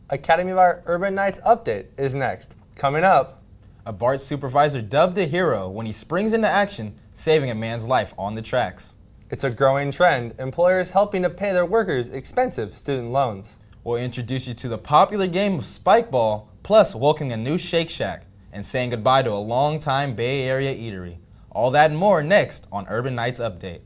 Academy of Art Urban Nights update is next. Coming up, a BART supervisor dubbed a hero when he springs into action, saving a man's life on the tracks. It's a growing trend, employers helping to pay their workers expensive student loans. We'll introduce you to the popular game of spike ball, plus welcoming a new Shake Shack and saying goodbye to a long-time Bay Area eatery. All that and more next on Urban Nights Update.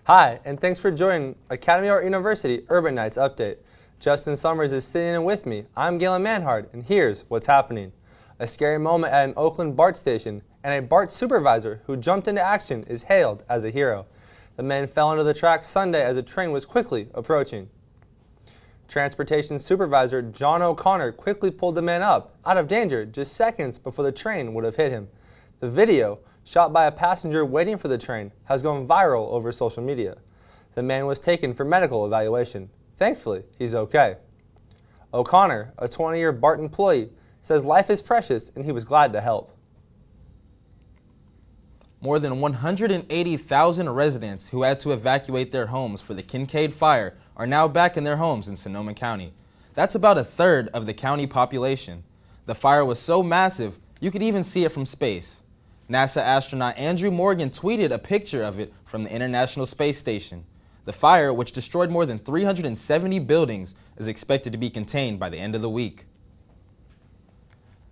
Hi, and thanks for joining Academy of Art University Urban Nights Update. Justin Summers is sitting in with me. I'm Galen Manhard, and here's what's happening. A scary moment at an Oakland BART station, and a BART supervisor who jumped into action is hailed as a hero. The man fell into the tracks Sunday as a train was quickly approaching. Transportation supervisor John O'Connor quickly pulled the man up, out of danger, just seconds before the train would have hit him. The video, shot by a passenger waiting for the train, has gone viral over social media. The man was taken for medical evaluation. Thankfully, he's okay. O'Connor, a 20-year BART employee, says life is precious and he was glad to help. More than 180,000 residents who had to evacuate their homes for the Kincade fire are now back in their homes in Sonoma County. That's about a third of the county population. The fire was so massive, you could even see it from space. NASA astronaut Andrew Morgan tweeted a picture of it from the International Space Station. The fire, which destroyed more than 370 buildings, is expected to be contained by the end of the week.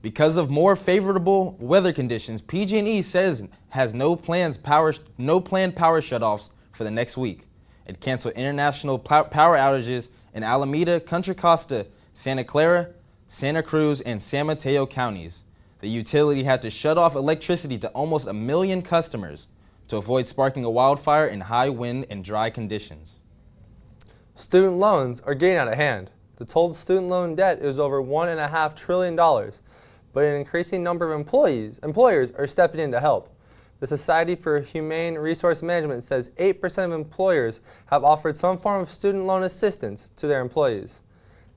Because of more favorable weather conditions, PG&E says has no planned power shutoffs for the next week. It canceled international power outages in Alameda, Contra Costa, Santa Clara, Santa Cruz, and San Mateo counties. The utility had to shut off electricity to almost 1 million customers to avoid sparking a wildfire in high wind and dry conditions. Student loans are getting out of hand. The total student loan debt is over $1.5 trillion, but an increasing number of employers are stepping in to help. The Society for Humane Resource Management says 8% of employers have offered some form of student loan assistance to their employees.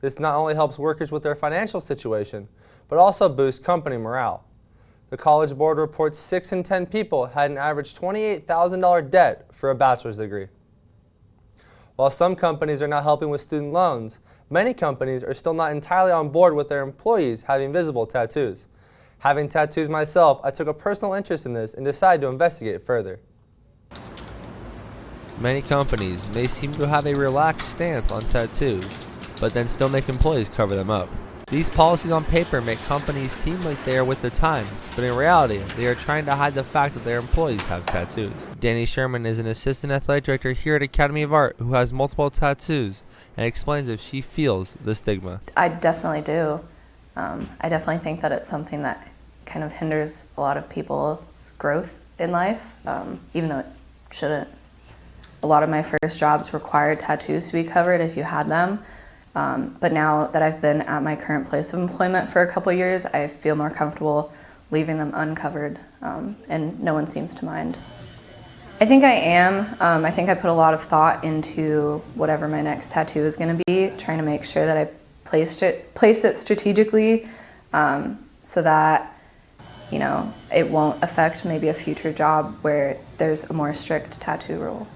This not only helps workers with their financial situation, but also boosts company morale. The College Board reports 6 in 10 people had an average $28,000 debt for a bachelor's degree. While some companies are not helping with student loans, many companies are still not entirely on board with their employees having visible tattoos. Having tattoos myself, I took a personal interest in this and decided to investigate further. Many companies may seem to have a relaxed stance on tattoos, but then still make employees cover them up. These policies on paper make companies seem like they are with the times, but in reality, they are trying to hide the fact that their employees have tattoos. Danny Sherman is an assistant athletic director here at Academy of Art who has multiple tattoos and explains if she feels the stigma. I definitely do. I definitely think that it's something that kind of hinders a lot of people's growth in life, even though it shouldn't. A lot of my first jobs required tattoos to be covered if you had them. But now that I've been at my current place of employment for a couple years, I feel more comfortable leaving them uncovered, and no one seems to mind. I think I am. I think I put a lot of thought into whatever my next tattoo is going to be, trying to make sure that I placed it strategically, so that, you know, it won't affect maybe a future job where there's a more strict tattoo rule.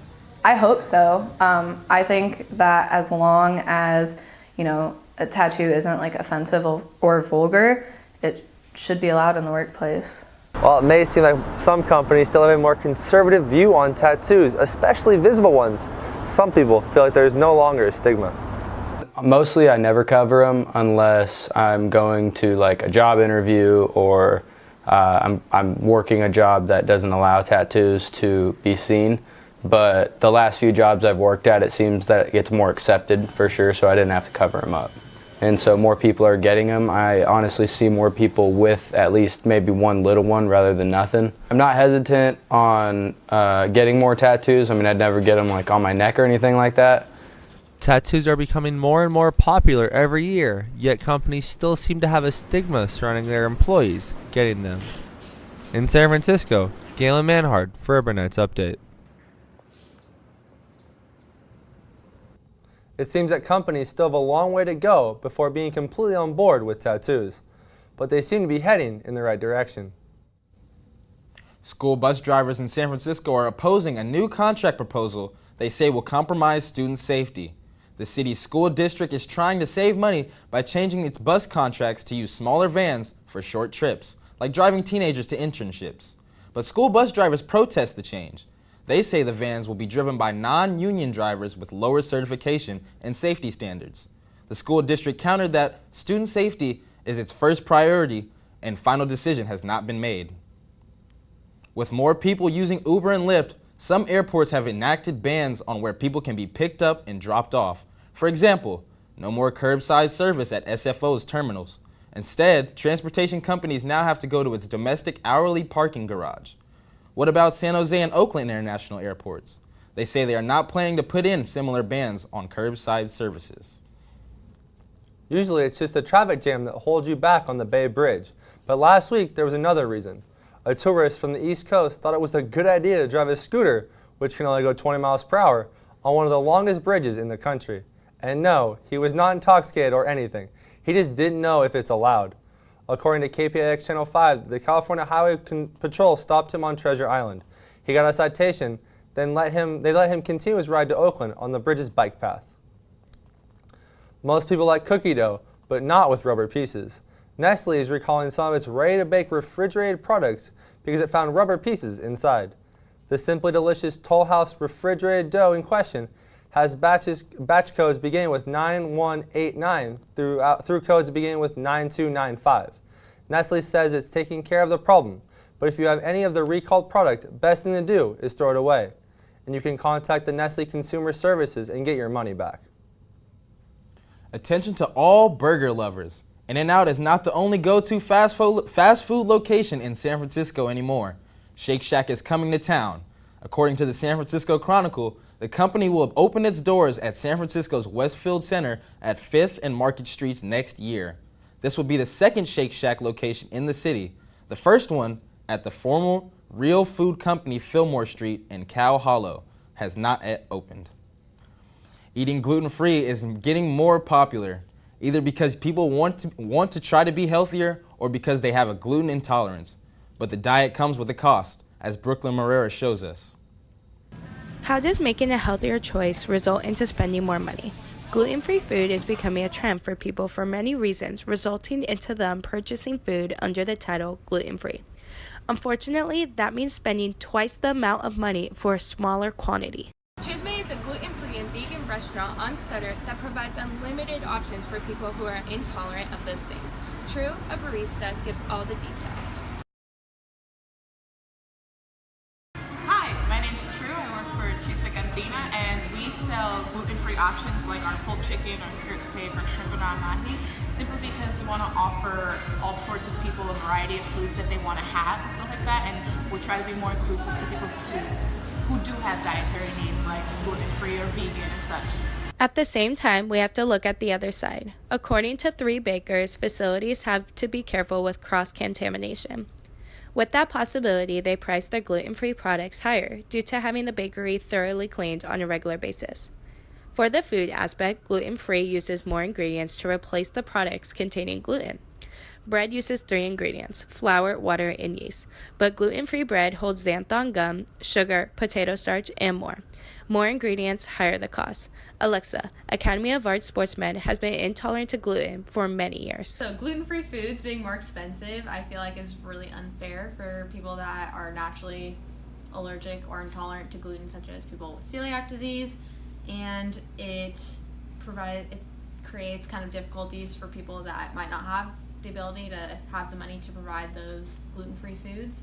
I hope so. I think that as long as, you know, a tattoo isn't like offensive or vulgar, it should be allowed in the workplace. While it may seem like some companies still have a more conservative view on tattoos, especially visible ones, some people feel like there's no longer a stigma. Mostly I never cover them unless I'm going to like a job interview or I'm working a job that doesn't allow tattoos to be seen. But the last few jobs I've worked at, it seems that it gets more accepted for sure, so I didn't have to cover them up. And so more people are getting them. I honestly see more people with at least maybe one little one rather than nothing. I'm not hesitant on getting more tattoos. I mean, I'd never get them like on my neck or anything like that. Tattoos are becoming more and more popular every year, yet companies still seem to have a stigma surrounding their employees getting them. In San Francisco, Galen Manhard for Urban Nights Update. It seems that companies still have a long way to go before being completely on board with tattoos, but they seem to be heading in the right direction. School bus drivers in San Francisco are opposing a new contract proposal they say will compromise student safety. The city's school district is trying to save money by changing its bus contracts to use smaller vans for short trips, like driving teenagers to internships. But school bus drivers protest the change. They say the vans will be driven by non-union drivers with lower certification and safety standards. The school district countered that student safety is its first priority and final decision has not been made. With more people using Uber and Lyft, some airports have enacted bans on where people can be picked up and dropped off. For example, no more curbside service at SFO's terminals. Instead, transportation companies now have to go to its domestic hourly parking garage. What about San Jose and Oakland international airports? They say they are not planning to put in similar bans on curbside services. Usually it's just a traffic jam that holds you back on the Bay Bridge, but last week there was another reason. A tourist from the East Coast thought it was a good idea to drive a scooter, which can only go 20 miles per hour, on one of the longest bridges in the country. And no, he was not intoxicated or anything. He just didn't know if it's allowed. According to KPIX Channel 5, the California Highway Patrol stopped him on Treasure Island. He got a citation, then they let him continue his ride to Oakland on the bridge's bike path. Most people like cookie dough, but not with rubber pieces. Nestle is recalling some of its ready-to-bake refrigerated products because it found rubber pieces inside. The Simply Delicious Toll House refrigerated dough in question has batch codes beginning with 9189 through codes beginning with 9295. Nestle says it's taking care of the problem, but if you have any of the recalled product, best thing to do is throw it away. And you can contact the Nestle Consumer Services and get your money back. Attention to all burger lovers. In-N-Out is not the only go-to fast food location in San Francisco anymore. Shake Shack is coming to town. According to the San Francisco Chronicle, the company will open its doors at San Francisco's Westfield Center at 5th and Market Streets next year. This will be the second Shake Shack location in the city. The first one, at the former Real Food Company Fillmore Street in Cow Hollow, has not yet opened. Eating gluten-free is getting more popular, either because people want to try to be healthier or because they have a gluten intolerance. But the diet comes with a cost, as Brooklyn Morera shows us. How does making a healthier choice result into spending more money? Gluten-free food is becoming a trend for people for many reasons, resulting into them purchasing food under the title gluten-free. Unfortunately, that means spending twice the amount of money for a smaller quantity. Chisme is a gluten-free and vegan restaurant on Sutter that provides unlimited options for people who are intolerant of those things. True, a barista, gives all the details. Hi, my name's True. I work for Chisme Cantina, and we sell gluten-free options like our pulled chicken, our skirt steak, our shrimp and our mahi, simply because we want to offer all sorts of people a variety of foods that they want to have and stuff like that, and we try to be more inclusive to people who do have dietary needs like gluten-free or vegan and such. At the same time, we have to look at the other side. According to 3 bakers, facilities have to be careful with cross-contamination. With that possibility, they price their gluten-free products higher due to having the bakery thoroughly cleaned on a regular basis. For the food aspect, gluten-free uses more ingredients to replace the products containing gluten. Bread uses 3 ingredients: flour, water, and yeast. But gluten-free bread holds xanthan gum, sugar, potato starch, and more. More ingredients, higher the cost. Alexa, Academy of Arts sportsman, has been intolerant to gluten for many years. So gluten-free foods being more expensive, I feel like is really unfair for people that are naturally allergic or intolerant to gluten, such as people with celiac disease, and it creates kind of difficulties for people that might not have the ability to have the money to provide those gluten-free foods.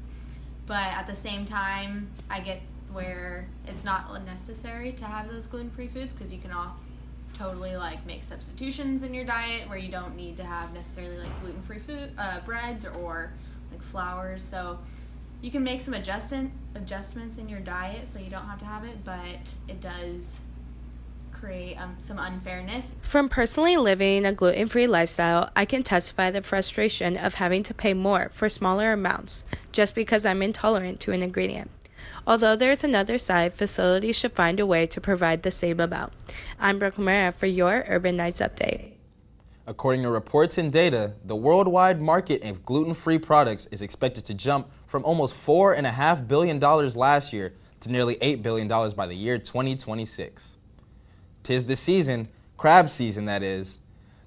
But at the same time, I get where it's not necessary to have those gluten-free foods because you can totally make substitutions in your diet where you don't need to have necessarily gluten-free food breads or flours. So you can make some adjustments in your diet so you don't have to have it, but it does create some unfairness. From personally living a gluten-free lifestyle, I can testify the frustration of having to pay more for smaller amounts just because I'm intolerant to an ingredient. Although there is another side, facilities should find a way to provide the same amount. I'm Brooke Mara for your Urban Nights Update. According to reports and data, the worldwide market of gluten-free products is expected to jump from almost $4.5 billion last year to nearly $8 billion by the year 2026. 'Tis the season, crab season that is.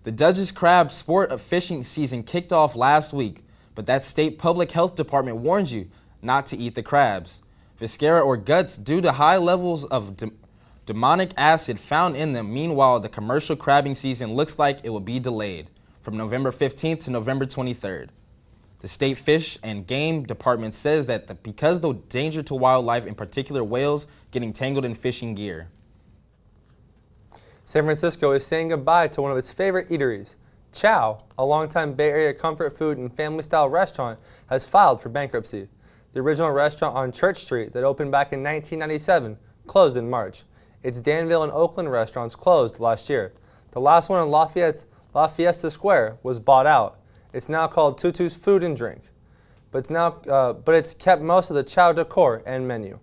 The Dutchess crab sport of fishing season kicked off last week, but that state public health department warned you not to eat the crabs. Viscera or guts due to high levels of demonic acid found in them. Meanwhile, the commercial crabbing season looks like it will be delayed from November 15th to November 23rd. The state fish and game department says that because of the danger to wildlife, in particular whales, getting tangled in fishing gear. San Francisco is saying goodbye to one of its favorite eateries. Chow, a longtime Bay Area comfort food and family-style restaurant, has filed for bankruptcy. The original restaurant on Church Street that opened back in 1997 closed in March. Its Danville and Oakland restaurants closed last year. The last one in La Fiesta Square was bought out. It's now called Tutu's Food and Drink, but it's kept most of the Chow decor and menu.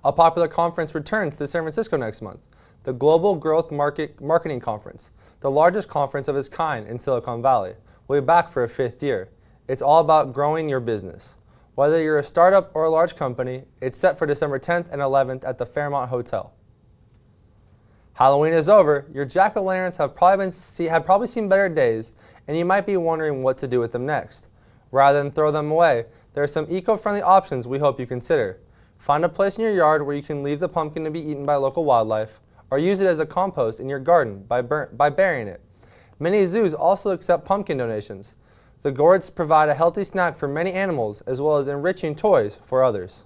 A popular conference returns to San Francisco next month, the Global Growth Marketing Conference, the largest conference of its kind in Silicon Valley, will be back for a 5th year. It's all about growing your business. Whether you're a startup or a large company, it's set for December 10th and 11th at the Fairmont Hotel. Halloween is over. Your jack-o'-lanterns have probably seen better days, and you might be wondering what to do with them next. Rather than throw them away, there are some eco-friendly options we hope you consider. Find a place in your yard where you can leave the pumpkin to be eaten by local wildlife, or use it as a compost in your garden by burying it. Many zoos also accept pumpkin donations. The gourds provide a healthy snack for many animals, as well as enriching toys for others.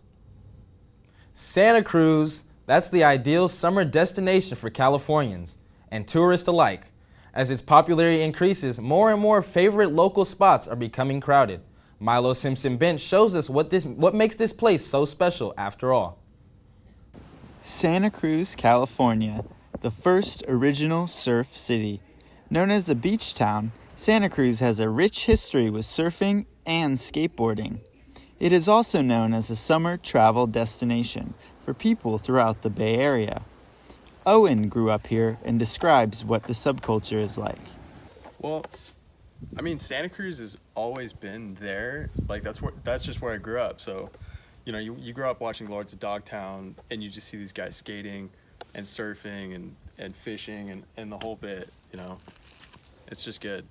Santa Cruz, that's the ideal summer destination for Californians and tourists alike. As its popularity increases, more and more favorite local spots are becoming crowded. Milo Simpson Bench shows us what makes this place so special after all. Santa Cruz, California, the first original surf city. Known as a beach town, Santa Cruz has a rich history with surfing and skateboarding. It is also known as a summer travel destination for people throughout the Bay Area. Owen grew up here and describes what the subculture is like. Well, I mean, Santa Cruz has always been there. Like, that's just where I grew up. So, you know, you grow up watching Lords of Dogtown, and you just see these guys skating and surfing and fishing and the whole bit, you know. It's just good.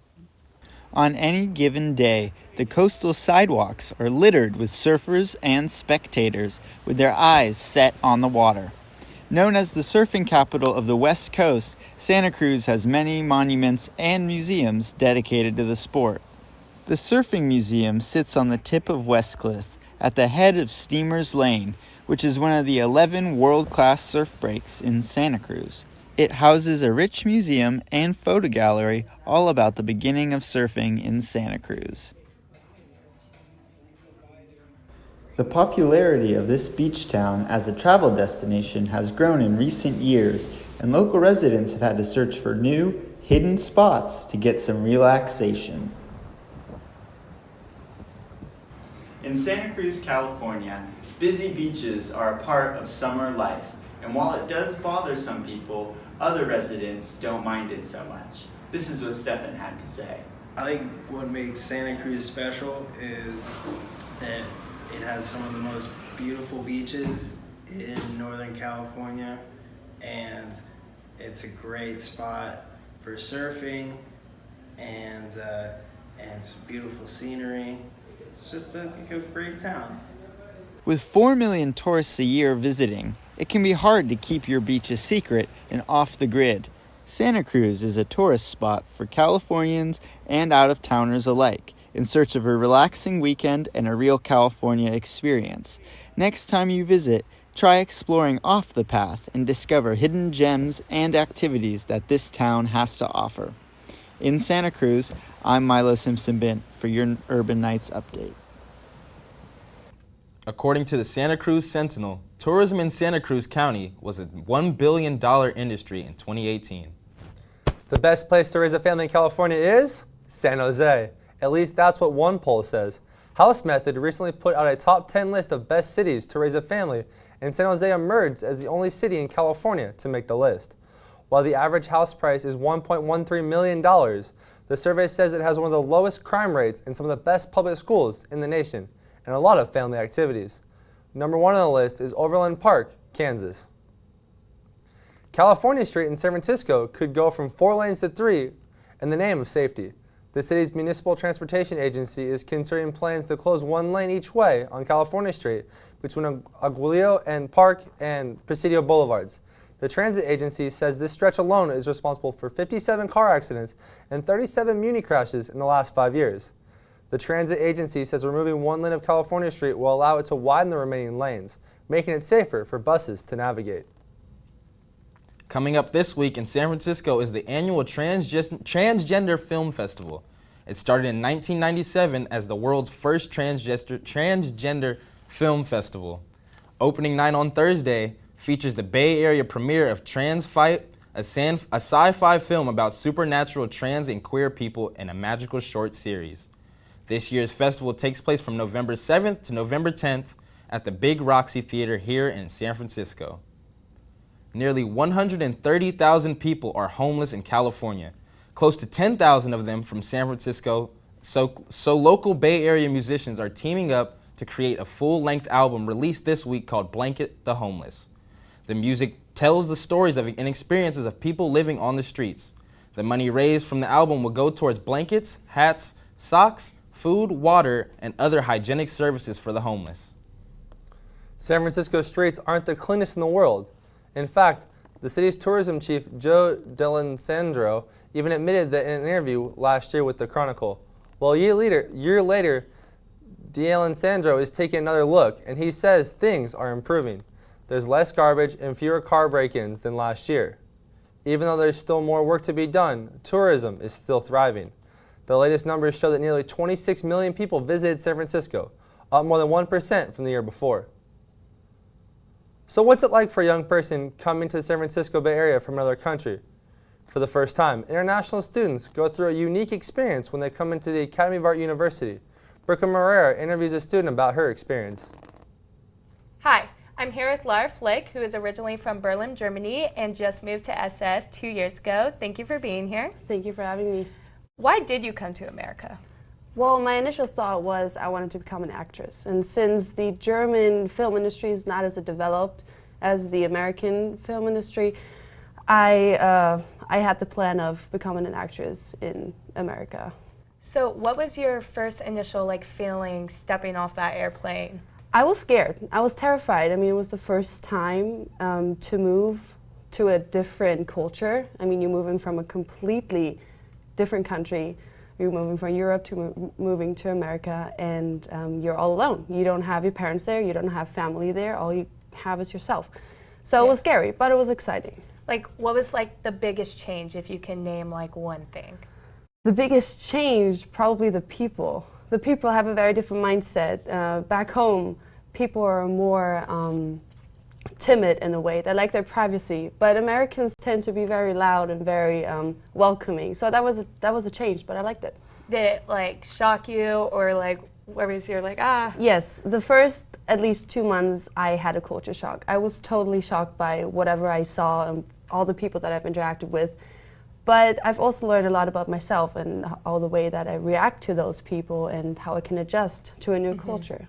On any given day, the coastal sidewalks are littered with surfers and spectators with their eyes set on the water. Known as the surfing capital of the West Coast, Santa Cruz has many monuments and museums dedicated to the sport. The Surfing Museum sits on the tip of Westcliff at the head of Steamers Lane, which is one of the 11 world-class surf breaks in Santa Cruz. It houses a rich museum and photo gallery all about the beginning of surfing in Santa Cruz. The popularity of this beach town as a travel destination has grown in recent years, and local residents have had to search for new, hidden spots to get some relaxation. In Santa Cruz, California, busy beaches are a part of summer life, and while it does bother some people, other residents don't mind it so much. This is what Stefan had to say. I think what makes Santa Cruz special is that it has some of the most beautiful beaches in Northern California, and it's a great spot for surfing, and it's beautiful scenery. It's just a great town. With 4 million tourists a year visiting, it can be hard to keep your beach a secret and off the grid. Santa Cruz is a tourist spot for Californians and out-of-towners alike, in search of a relaxing weekend and a real California experience. Next time you visit, try exploring off the path and discover hidden gems and activities that this town has to offer. In Santa Cruz, I'm Milo Simpson Bint for your Urban Nights Update. According to the Santa Cruz Sentinel, tourism in Santa Cruz County was a $1 billion industry in 2018. The best place to raise a family in California is San Jose. At least that's what one poll says. House Method recently put out a top 10 list of best cities to raise a family, and San Jose emerged as the only city in California to make the list. While the average house price is $1.13 million, the survey says it has one of the lowest crime rates and some of the best public schools in the nation, and a lot of family activities. Number 1 on the list is Overland Park, Kansas. California Street in San Francisco could go from 4 lanes to 3 in the name of safety. The city's municipal transportation agency is considering plans to close 1 lane each way on California Street between Aguilillo and Park and Presidio Boulevards. The transit agency says this stretch alone is responsible for 57 car accidents and 37 muni crashes in the last 5 years. The transit agency says removing 1 lane of California Street will allow it to widen the remaining lanes, making it safer for buses to navigate. Coming up this week in San Francisco is the annual Transgender Film Festival. It started in 1997 as the world's first transgender film festival. Opening night on Thursday features the Bay Area premiere of Trans Fight, a sci-fi film about supernatural trans and queer people in a magical short series. This year's festival takes place from November 7th to November 10th at the Big Roxy Theater here in San Francisco. Nearly 130,000 people are homeless in California, close to 10,000 of them from San Francisco, so local Bay Area musicians are teaming up to create a full-length album released this week called Blanket the Homeless. The music tells the stories and experiences of people living on the streets. The money raised from the album will go towards blankets, hats, socks, food, water, and other hygienic services for the homeless. San Francisco streets aren't the cleanest in the world. In fact, the city's tourism chief, Joe Dell'Alessandro, even admitted that in an interview last year with the Chronicle. Well, a year later, Dell'Alessandro is taking another look, and he says things are improving. There's less garbage and fewer car break-ins than last year. Even though there's still more work to be done, tourism is still thriving. The latest numbers show that nearly 26 million people visited San Francisco, up more than 1% from the year before. So what's it like for a young person coming to the San Francisco Bay Area from another country? For the first time, international students go through a unique experience when they come into the Academy of Art University. Brooke Moreira interviews a student about her experience. Hi, I'm here with Lara Flick, who is originally from Berlin, Germany, and just moved to SF 2 years ago. Thank you for being here. Thank you for having me. Why did you come to America? Well, my initial thought was I wanted to become an actress. And since the German film industry is not as developed as the American film industry, I had the plan of becoming an actress in America. So what was your first initial feeling stepping off that airplane? I was scared. I was terrified. I mean, it was the first time to move to a different culture. I mean, you're moving from a completely different country. You're moving from Europe to moving to America, and you're all alone. You don't have your parents there, you don't have family there, all you have is yourself. So It was scary, but it was exciting. What was the biggest change, if you can name one thing? The biggest change, probably the people. The people have a very different mindset. Back home, people are more timid in a way. They like their privacy, but Americans tend to be very loud and very welcoming. So that was a change, but I liked it. Did it shock you, or where was your ah? Yes, the first at least 2 months I had a culture shock. I was totally shocked by whatever I saw and all the people that I've interacted with. But I've also learned a lot about myself and all the way that I react to those people and how I can adjust to a new culture.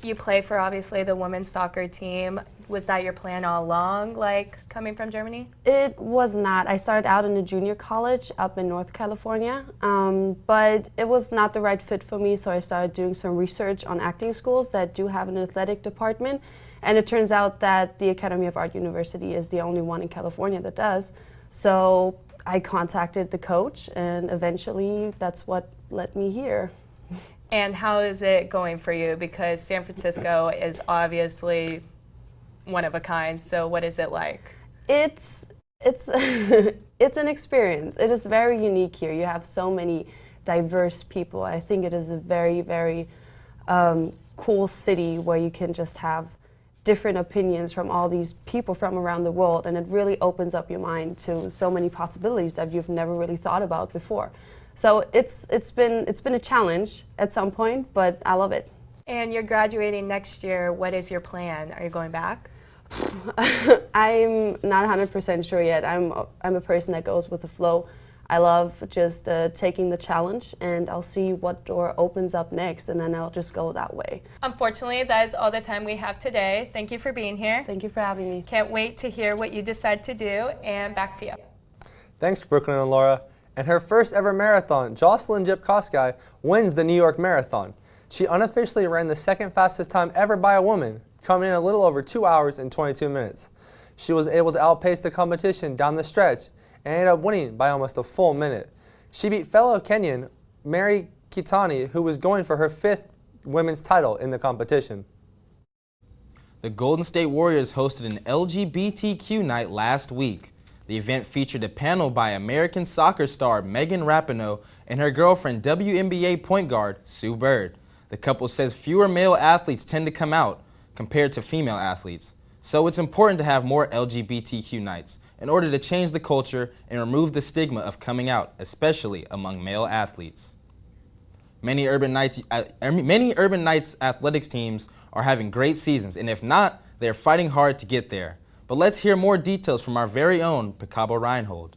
You play for, obviously, the women's soccer team. Was that your plan all along, coming from Germany? It was not. I started out in a junior college up in North California, but it was not the right fit for me, so I started doing some research on acting schools that do have an athletic department, and it turns out that the Academy of Art University is the only one in California that does. So I contacted the coach, and eventually that's what led me here. And how is it going for you? Because San Francisco is obviously one of a kind, so what is it like? It's it's an experience. It is very unique here. You have so many diverse people. I think it is a very, very cool city where you can just have different opinions from all these people from around the world, and it really opens up your mind to so many possibilities that you've never really thought about before. So it's been a challenge at some point, but I love it. And you're graduating next year. What is your plan? Are you going back? I'm not 100% sure yet. I'm a person that goes with the flow. I love just taking the challenge, and I'll see what door opens up next, and then I'll just go that way. Unfortunately, that is all the time we have today. Thank you for being here. Thank you for having me. Can't wait to hear what you decide to do, and back to you. Thanks, Brooklyn and Laura. And her first ever marathon, Jocelyn Jepkosky, wins the New York Marathon. She unofficially ran the second fastest time ever by a woman, coming in a little over 2 hours and 22 minutes. She was able to outpace the competition down the stretch and ended up winning by almost a full minute. She beat fellow Kenyan Mary Kitani, who was going for her 5th women's title in the competition. The Golden State Warriors hosted an LGBTQ night last week. The event featured a panel by American soccer star Megan Rapinoe and her girlfriend, WNBA point guard Sue Bird. The couple says fewer male athletes tend to come out compared to female athletes. So it's important to have more LGBTQ nights in order to change the culture and remove the stigma of coming out, especially among male athletes. Many Urban Knights athletics teams are having great seasons, and if not, they're fighting hard to get there. But let's hear more details from our very own Picabo Reinhold.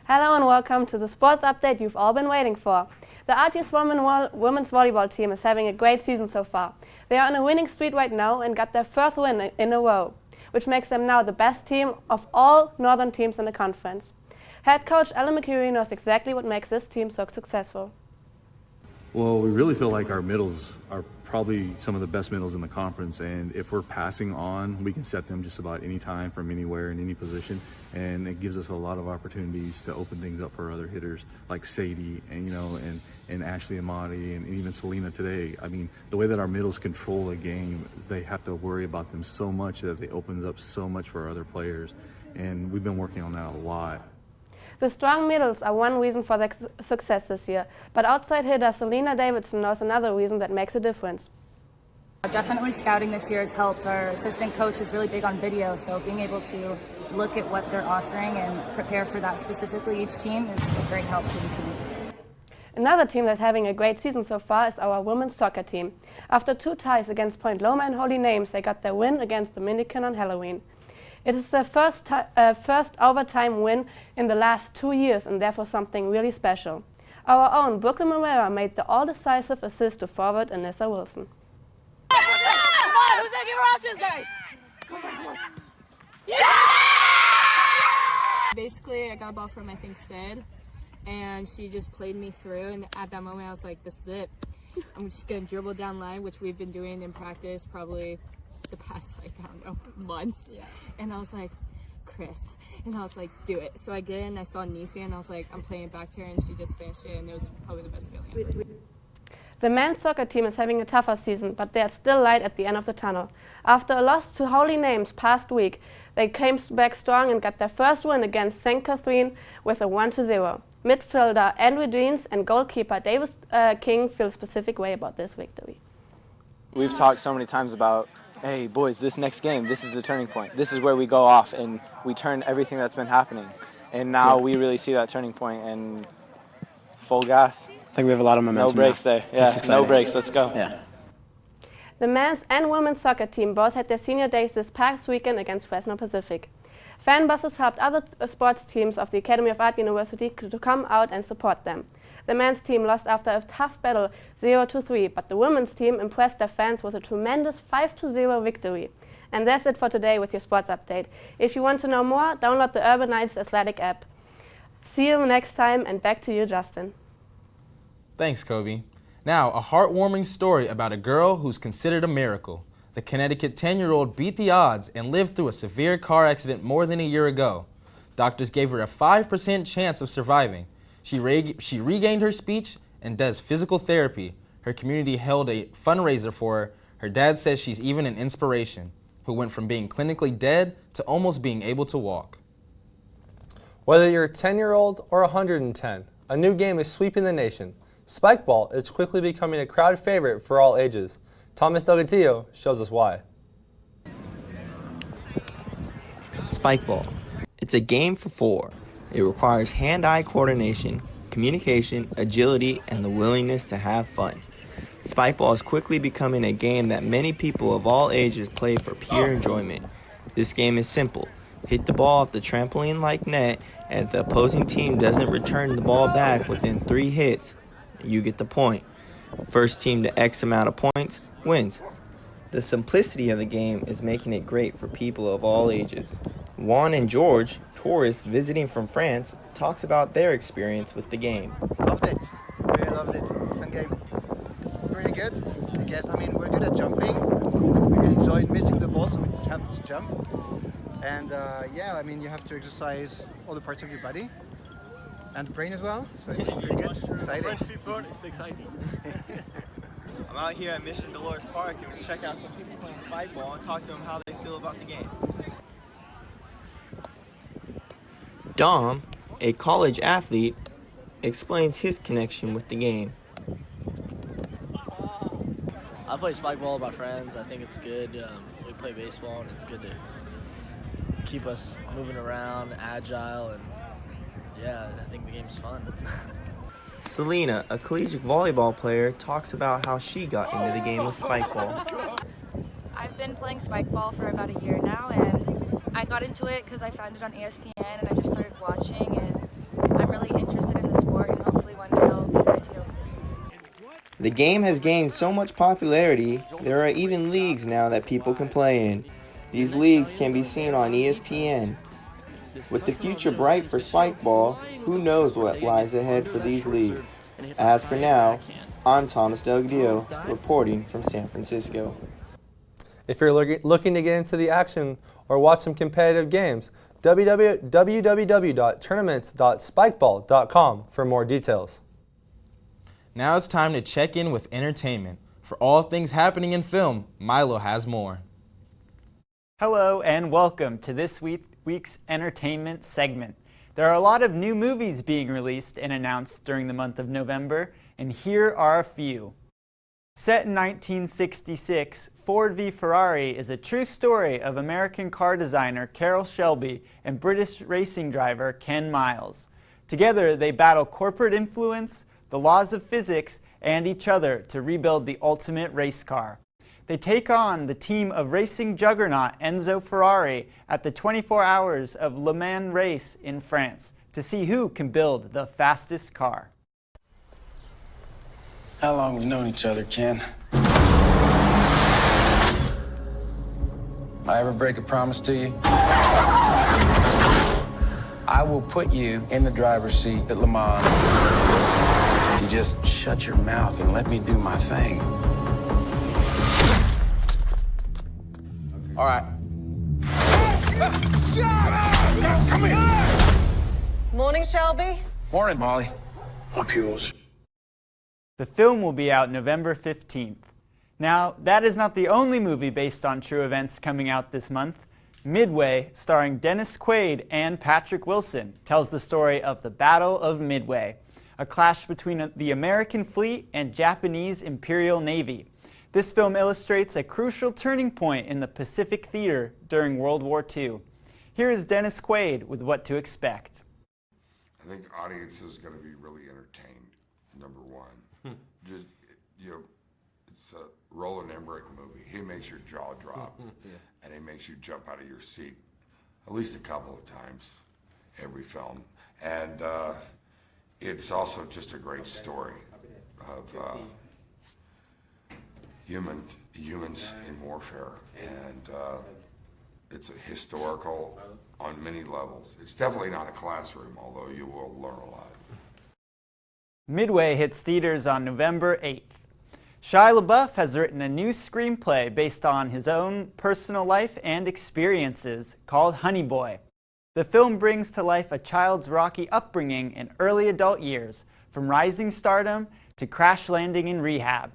Hello and welcome to the sports update you've all been waiting for. The RTS women's volleyball team is having a great season so far. They are on a winning streak right now and got their 4th win in a row, which makes them now the best team of all northern teams in the conference. Head coach Ellen McCurry knows exactly what makes this team so successful. Well, we really feel like our middles are probably some of the best middles in the conference, and if we're passing on, we can set them just about any time from anywhere in any position, and it gives us a lot of opportunities to open things up for other hitters like Sadie and Ashley Amati and even Selena today. I mean, the way that our middles control a game, they have to worry about them so much that it opens up so much for other players, and we've been working on that a lot. The strong middles are one reason for their success this year, but outside hitter Selena Davidson knows another reason that makes a difference. Definitely scouting this year has helped. Our assistant coach is really big on video, so being able to look at what they're offering and prepare for that specifically each team is a great help to the team. Another team that's having a great season so far is our women's soccer team. After 2 ties against Point Loma and Holy Names, they got their win against Dominican on Halloween. It is their first overtime win in the last 2 years and therefore something really special. Our own Brooklyn Moreira made the all-decisive assist to forward Anissa Wilson. Come on, who's taking Roch's, guys? Come on. Yeah! Basically, I got a ball from, I think, Sid, and she just played me through, and at that moment I was like, this is it. I'm just going to dribble down line, which we've been doing in practice probably the past, months. Yeah. And I was like, Chris. And I was like, do it. So I get in, I saw Nisi, and I was like, I'm playing it back to her, and she just finished it, and it was probably the best feeling ever. The men's soccer team is having a tougher season, but they are still light at the end of the tunnel. After a loss to Holy Names past week, they came back strong and got their first win against St. Catherine with a 1-0. Midfielder Andrew Deans and goalkeeper Davis King feel a specific way about this victory. We've talked so many times about, hey boys, this next game, this is the turning point. This is where we go off and we turn everything that's been happening. And now we really see that turning point and full gas. I think we have a lot of momentum. No breaks there. Yeah, no breaks. Let's go. Yeah. The men's and women's soccer team both had their senior days this past weekend against Fresno Pacific. Fan buses helped other sports teams of the Academy of Art University to come out and support them. The men's team lost after a tough battle 0-3, but the women's team impressed their fans with a tremendous 5-0 victory. And that's it for today with your sports update. If you want to know more, download the Urban Knights Athletic app. See you next time, and back to you, Justin. Thanks, Kobe. Now, a heartwarming story about a girl who's considered a miracle. The Connecticut 10-year-old beat the odds and lived through a severe car accident more than a year ago. Doctors gave her a 5% chance of surviving. She regained her speech and does physical therapy. Her community held a fundraiser for her. Her dad says she's even an inspiration, who went from being clinically dead to almost being able to walk. Whether you're a 10-year-old or 110, a new game is sweeping the nation. Spikeball is quickly becoming a crowd favorite for all ages. Thomas Delgatillo shows us why. Spikeball. It's a game for 4. It requires hand-eye coordination, communication, agility, and the willingness to have fun. Spikeball is quickly becoming a game that many people of all ages play for pure enjoyment. This game is simple. Hit the ball off the trampoline-like net, and if the opposing team doesn't return the ball back within 3 hits, you get the point. First team to X amount of points wins. The simplicity of the game is making it great for people of all ages. Juan and George, tourists visiting from France, talks about their experience with the game. Loved it. Really loved it. It's a fun game. It's pretty good. I guess. I mean, we're good at jumping. We enjoyed missing the ball, so we have to jump. And yeah, I mean, you have to exercise all the parts of your body and the brain as well. So it's pretty good. Exciting. French people, it's exciting. I'm out here at Mission Dolores Park and we check out some people playing spikeball and talk to them how they feel about the game. Dom, a college athlete, explains his connection with the game. I play spikeball with my friends. I think it's good. We play baseball and it's good to keep us moving around, agile, and yeah, I think the game's fun. Selena, a collegiate volleyball player, talks about how she got into the game of spikeball. I've been playing spikeball for about a year now, and I got into it because I found it on ESPN, and I just started watching, and I'm really interested in the sport, and hopefully one day I'll be there too. The game has gained so much popularity, there are even leagues now that people can play in. These leagues can be seen on ESPN. With the future bright for spikeball, who knows what lies ahead for these leagues. As for now, I'm Thomas Delgadillo, reporting from San Francisco. If you're looking to get into the action or watch some competitive games, www.tournaments.spikeball.com for more details. Now it's time to check in with entertainment. For all things happening in film, Milo has more. Hello and welcome to this week's entertainment segment. There are a lot of new movies being released and announced during the month of November, and here are a few. Set in 1966, Ford v Ferrari is a true story of American car designer Carroll Shelby and British racing driver Ken Miles. Together, they battle corporate influence, the laws of physics, and each other to rebuild the ultimate race car. They take on the team of racing juggernaut Enzo Ferrari at the 24 Hours of Le Mans race in France to see who can build the fastest car. How long have we known each other, Ken? I ever break a promise to you? I will put you in the driver's seat at Le Mans. You just shut your mouth and let me do my thing. All right. Come here. Morning, Shelby. Morning, Molly. I'm yours. The film will be out November 15th. Now, that is not the only movie based on true events coming out this month. Midway, starring Dennis Quaid and Patrick Wilson, tells the story of the Battle of Midway, a clash between the American fleet and Japanese Imperial Navy. This film illustrates a crucial turning point in the Pacific Theater during World War II. Here is Dennis Quaid with what to expect. I think audiences are going to be really entertained, number one. Just, you know, it's a Roland Emmerich movie. He makes your jaw drop, and he makes you jump out of your seat at least a couple of times every film. And it's also just a great story of humans in warfare, and it's a historical on many levels. It's definitely not a classroom, although you will learn a lot. Midway hits theaters on November 8th. Shia LaBeouf has written a new screenplay based on his own personal life and experiences called Honey Boy. The film brings to life a child's rocky upbringing in early adult years, from rising stardom to crash landing in rehab.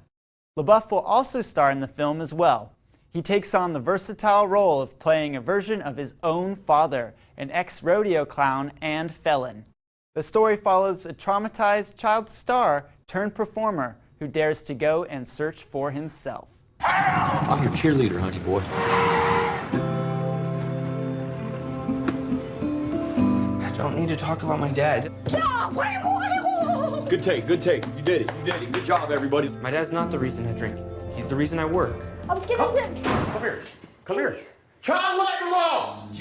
LaBeouf will also star in the film as well. He takes on the versatile role of playing a version of his own father, an ex-rodeo clown and felon. The story follows a traumatized child star turned performer who dares to go and search for himself. I'm your cheerleader, honey boy. I don't need to talk about my dad. Good take, good take. You did it, you did it. Good job, everybody. My dad's not the reason I drink. He's the reason I work. I was getting him. Come here, come here. Child labor laws!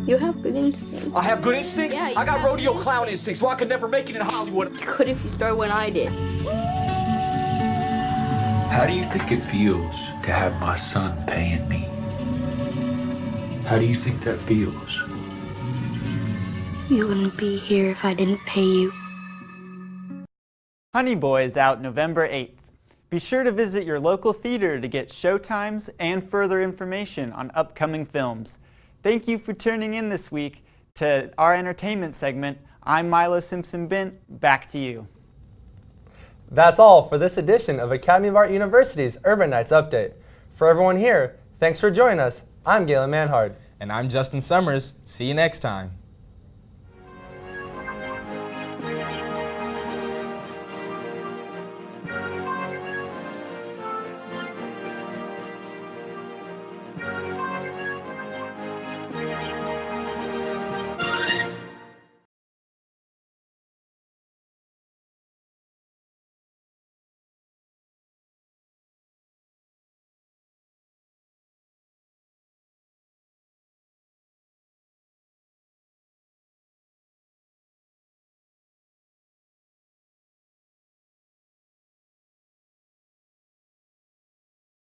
You have good instincts. I have good instincts? Yeah, you I got have rodeo good clown instincts, so I could never make it in Hollywood. You could if you started when I did. How do you think it feels to have my son paying me? How do you think that feels? You wouldn't be here if I didn't pay you. Honey Boy is out November 8th. Be sure to visit your local theater to get showtimes and further information on upcoming films. Thank you for tuning in this week to our entertainment segment. I'm Milo Simpson-Bent. Back to you. That's all for this edition of Academy of Art University's Urban Nights Update. For everyone here, thanks for joining us. I'm Galen Manhard. And I'm Justin Summers. See you next time.